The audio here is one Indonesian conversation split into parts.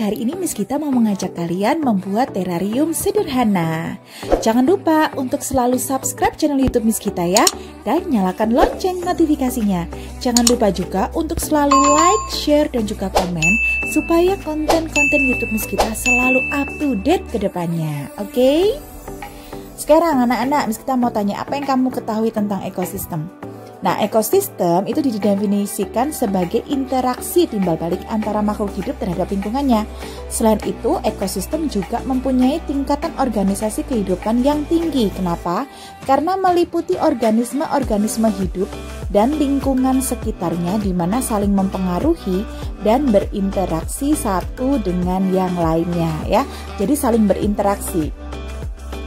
hari ini Miss Gita mau mengajak kalian membuat terrarium sederhana. Jangan lupa untuk selalu subscribe channel YouTube Miss Gita ya, dan nyalakan lonceng notifikasinya. Jangan lupa juga untuk selalu like, share, dan juga komen supaya konten-konten YouTube Miss Gita selalu up to date ke depannya. Oke? Sekarang anak-anak, Miss Gita mau tanya, apa yang kamu ketahui tentang ekosistem? Nah, ekosistem itu didefinisikan sebagai interaksi timbal balik antara makhluk hidup terhadap lingkungannya. Selain itu, ekosistem juga mempunyai tingkatan organisasi kehidupan yang tinggi. Kenapa? Karena meliputi organisme-organisme hidup dan lingkungan sekitarnya di mana saling mempengaruhi dan berinteraksi satu dengan yang lainnya ya. Jadi saling berinteraksi.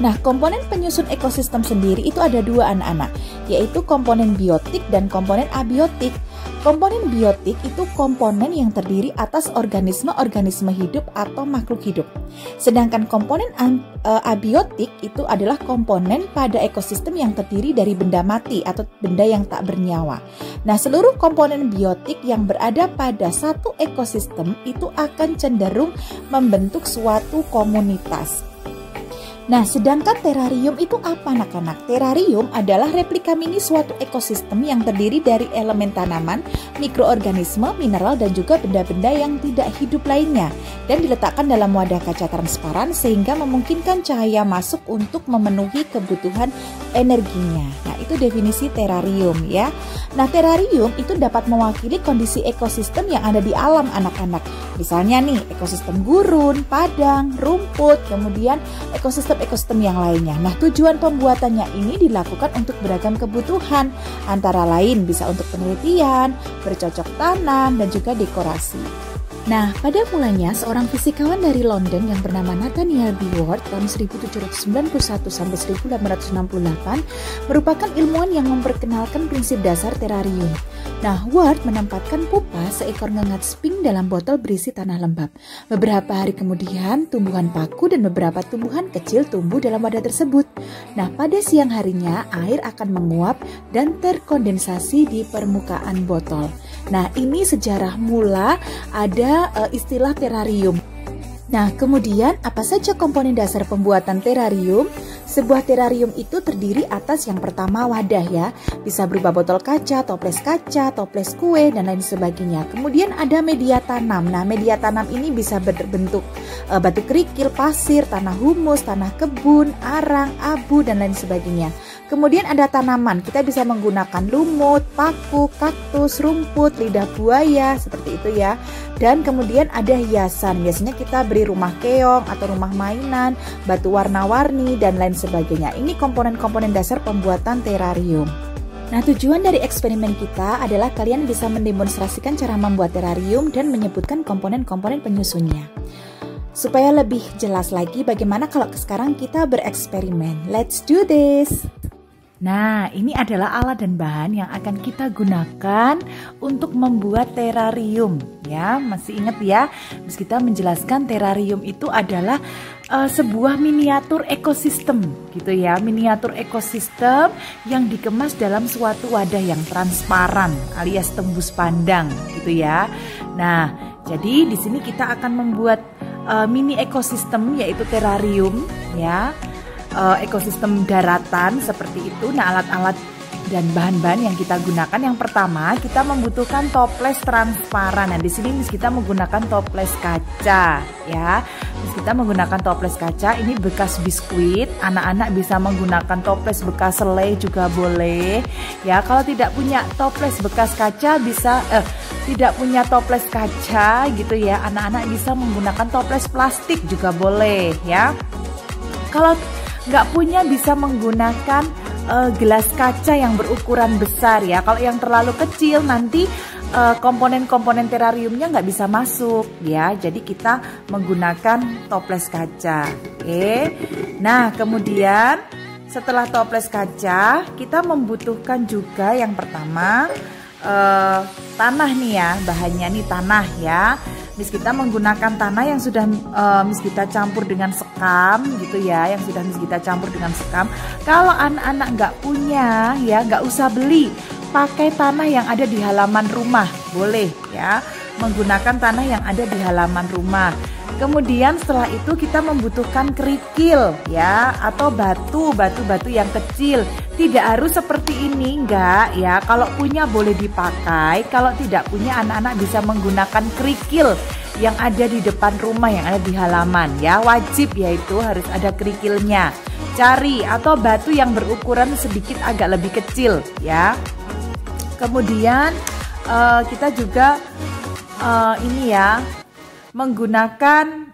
Nah, komponen penyusun ekosistem sendiri itu ada dua anak-anak, yaitu komponen biotik dan komponen abiotik. Komponen biotik itu komponen yang terdiri atas organisme-organisme hidup atau makhluk hidup. Sedangkan komponen abiotik itu adalah komponen pada ekosistem yang terdiri dari benda mati atau benda yang tak bernyawa. Nah, seluruh komponen biotik yang berada pada satu ekosistem itu akan cenderung membentuk suatu komunitas. Nah, sedangkan terrarium itu apa anak-anak? Terrarium adalah replika mini suatu ekosistem yang terdiri dari elemen tanaman, mikroorganisme, mineral, dan juga benda-benda yang tidak hidup lainnya, dan diletakkan dalam wadah kaca transparan sehingga memungkinkan cahaya masuk untuk memenuhi kebutuhan energinya. Nah, itu definisi terrarium ya. Nah, terrarium itu dapat mewakili kondisi ekosistem yang ada di alam anak-anak. Misalnya nih, ekosistem gurun, padang, rumput, kemudian ekosistem yang lainnya. Nah, tujuan pembuatannya ini dilakukan untuk beragam kebutuhan, antara lain bisa untuk penelitian, bercocok tanam, dan juga dekorasi. Nah, pada mulanya seorang fisikawan dari London yang bernama Nathaniel B. Ward tahun 1791 sampai 1868 merupakan ilmuwan yang memperkenalkan prinsip dasar terrarium. Nah, Ward menempatkan pupa seekor ngengat sphinx dalam botol berisi tanah lembab. Beberapa hari kemudian, tumbuhan paku dan beberapa tumbuhan kecil tumbuh dalam wadah tersebut. Nah, pada siang harinya, air akan menguap dan terkondensasi di permukaan botol. Nah, ini sejarah mula ada istilah terrarium. Nah, kemudian apa saja komponen dasar pembuatan terrarium? Sebuah terrarium itu terdiri atas yang pertama wadah ya, bisa berupa botol kaca, toples kue, dan lain sebagainya. Kemudian ada media tanam. Nah, media tanam ini bisa berbentuk batu kerikil, pasir, tanah humus, tanah kebun, arang, abu, dan lain sebagainya. Kemudian ada tanaman, kita bisa menggunakan lumut, paku, kaktus, rumput, lidah buaya, seperti itu ya. Dan kemudian ada hiasan, biasanya kita beri rumah keong atau rumah mainan, batu warna-warni, dan lain sebagainya. Ini komponen-komponen dasar pembuatan terrarium. Nah, tujuan dari eksperimen kita adalah kalian bisa mendemonstrasikan cara membuat terrarium dan menyebutkan komponen-komponen penyusunnya. Supaya lebih jelas lagi bagaimana kalau sekarang kita bereksperimen. Let's do this! Nah, ini adalah alat dan bahan yang akan kita gunakan untuk membuat terrarium ya. Masih ingat ya, Miss Gita menjelaskan terrarium itu adalah sebuah miniatur ekosistem gitu ya. Miniatur ekosistem yang dikemas dalam suatu wadah yang transparan alias tembus pandang gitu ya. Nah, jadi di sini kita akan membuat mini ekosistem yaitu terrarium ya. Ekosistem daratan seperti itu. Nah, alat-alat dan bahan-bahan yang kita gunakan, yang pertama kita membutuhkan toples transparan. Nah, di sini Miss Gita menggunakan toples kaca ya. Miss Gita menggunakan toples kaca, ini bekas biskuit. Anak-anak bisa menggunakan toples bekas selai juga boleh ya. Kalau tidak punya toples bekas kaca bisa tidak punya toples kaca gitu ya, anak-anak bisa menggunakan toples plastik juga boleh ya. Kalau nggak punya bisa menggunakan gelas kaca yang berukuran besar ya. Kalau yang terlalu kecil nanti komponen-komponen terrariumnya nggak bisa masuk ya. Jadi kita menggunakan toples kaca. Oke. Nah, kemudian setelah toples kaca kita membutuhkan juga yang pertama tanah nih ya. Bahannya nih tanah ya. Miss Gita menggunakan tanah yang sudah Miss Gita campur dengan sekam gitu ya, yang sudah Miss Gita campur dengan sekam. Kalau anak-anak nggak punya ya, nggak usah beli, pakai tanah yang ada di halaman rumah boleh ya, menggunakan tanah yang ada di halaman rumah. Kemudian setelah itu kita membutuhkan kerikil ya, atau batu-batu yang kecil. Tidak harus seperti ini, enggak ya. Kalau punya boleh dipakai, kalau tidak punya anak-anak bisa menggunakan kerikil yang ada di depan rumah, yang ada di halaman ya. Wajib yaitu harus ada kerikilnya. Cari atau batu yang berukuran sedikit agak lebih kecil ya. Kemudian kita juga ini ya, menggunakan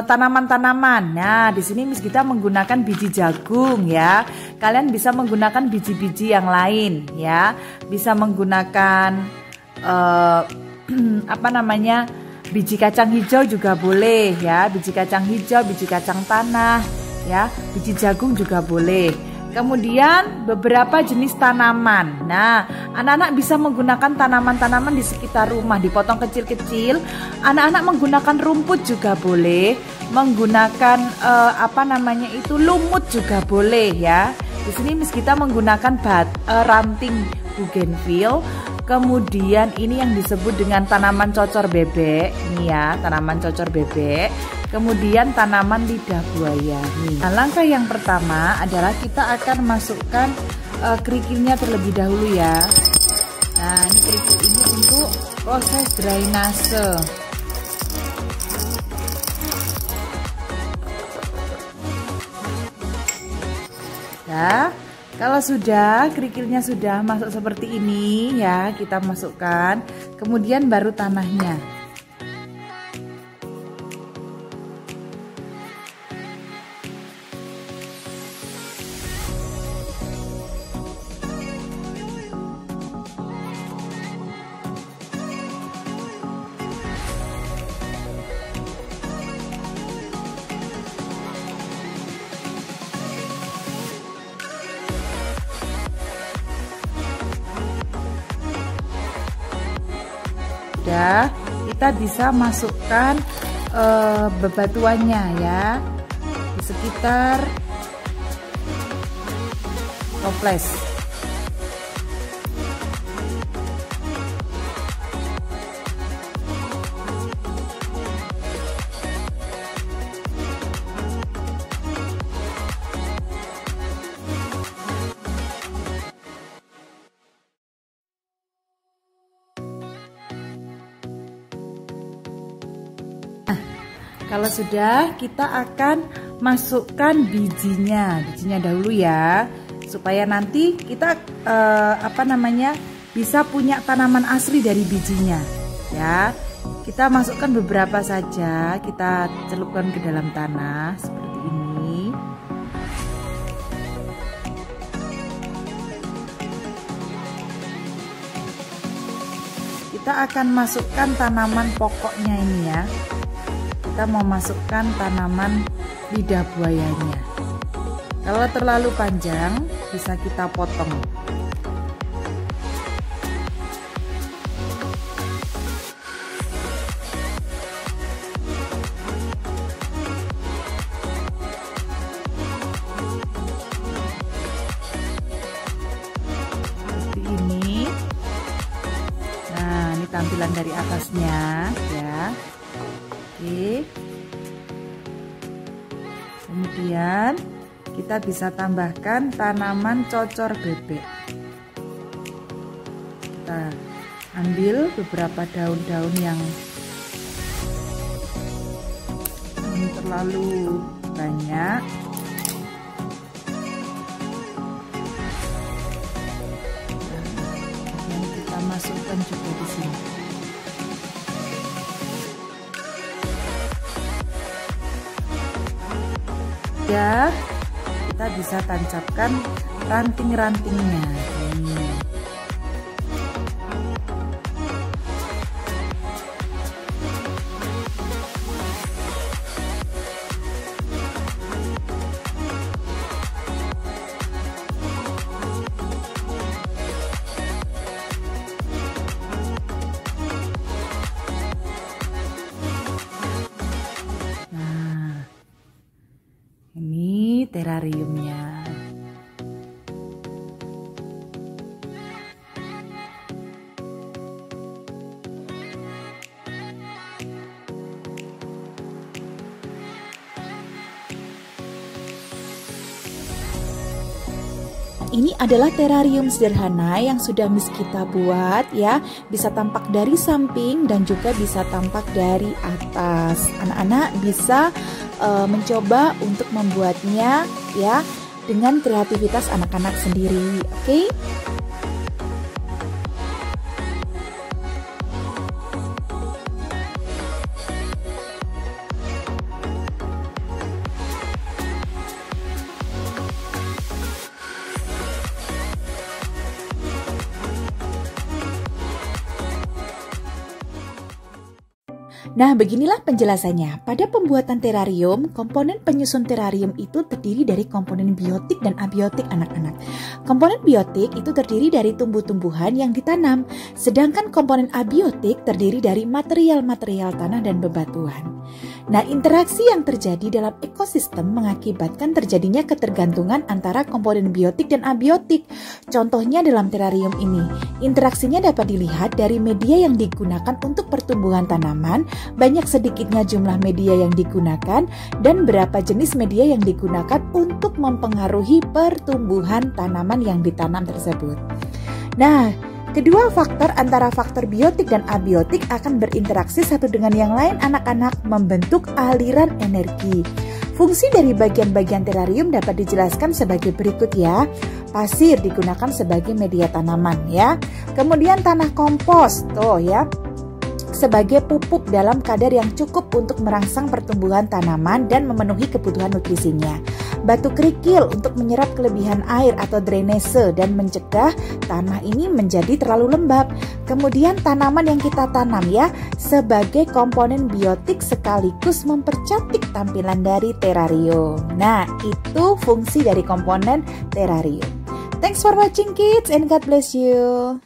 tanaman-tanaman. Nah, di sini Miss Gita menggunakan biji jagung ya. Kalian bisa menggunakan biji-biji yang lain ya. Bisa menggunakan apa namanya? Biji kacang hijau juga boleh ya. Biji kacang hijau, biji kacang tanah ya. Biji jagung juga boleh. Kemudian beberapa jenis tanaman. Nah, anak-anak bisa menggunakan tanaman-tanaman di sekitar rumah, dipotong kecil-kecil. Anak-anak menggunakan rumput juga boleh, menggunakan lumut juga boleh ya. Di sini Miss Gita menggunakan ranting bougainville. Kemudian ini yang disebut dengan tanaman cocor bebek, nih ya, tanaman cocor bebek. Kemudian tanaman lidah buaya nih. Nah, langkah yang pertama adalah kita akan masukkan kerikilnya terlebih dahulu ya. Nah, ini kerikil ini untuk proses drainase. Nah, kalau sudah kerikilnya sudah masuk seperti ini ya, kita masukkan. Kemudian baru tanahnya. Sudah, kita bisa masukkan bebatuannya ya, di sekitar toples. Kalau sudah, kita akan masukkan bijinya dahulu ya, supaya nanti kita bisa punya tanaman asli dari bijinya ya. Kita masukkan beberapa saja, kita celupkan ke dalam tanah seperti ini. Kita akan masukkan tanaman pokoknya ini ya. Kita mau masukkan tanaman lidah buayanya. Kalau terlalu panjang bisa kita potong. Seperti ini. Nah, ini tampilan dari atasnya ya. Oke. Kemudian kita bisa tambahkan tanaman cocor bebek. Kita ambil beberapa daun-daun yang terlalu banyak. Dan kita masukkan juga di sini. Ya, kita bisa tancapkan ranting-rantingnya. Ini terariumnya. ini adalah terarium sederhana yang sudah Miss kita buat ya. Bisa tampak dari samping dan juga bisa tampak dari atas. Anak-anak bisa mencoba untuk membuatnya ya dengan kreativitas anak-anak sendiri, oke? Nah, beginilah penjelasannya. Pada pembuatan terarium, komponen penyusun terarium itu terdiri dari komponen biotik dan abiotik anak-anak. Komponen biotik itu terdiri dari tumbuh-tumbuhan yang ditanam, sedangkan komponen abiotik terdiri dari material-material tanah dan bebatuan. Nah, interaksi yang terjadi dalam ekosistem mengakibatkan terjadinya ketergantungan antara komponen biotik dan abiotik. Contohnya dalam terarium ini, interaksinya dapat dilihat dari media yang digunakan untuk pertumbuhan tanaman, banyak sedikitnya jumlah media yang digunakan, dan berapa jenis media yang digunakan untuk mempengaruhi pertumbuhan tanaman yang ditanam tersebut. Nah, kedua faktor antara faktor biotik dan abiotik akan berinteraksi satu dengan yang lain anak-anak membentuk aliran energi. Fungsi dari bagian-bagian terarium dapat dijelaskan sebagai berikut ya. Pasir digunakan sebagai media tanaman ya. Kemudian tanah kompos tuh ya, sebagai pupuk dalam kadar yang cukup untuk merangsang pertumbuhan tanaman dan memenuhi kebutuhan nutrisinya. Batu kerikil untuk menyerap kelebihan air atau drainase dan mencegah tanah ini menjadi terlalu lembab. Kemudian tanaman yang kita tanam ya sebagai komponen biotik sekaligus mempercantik tampilan dari terarium. Nah, itu fungsi dari komponen terarium. Thanks for watching kids and God bless you.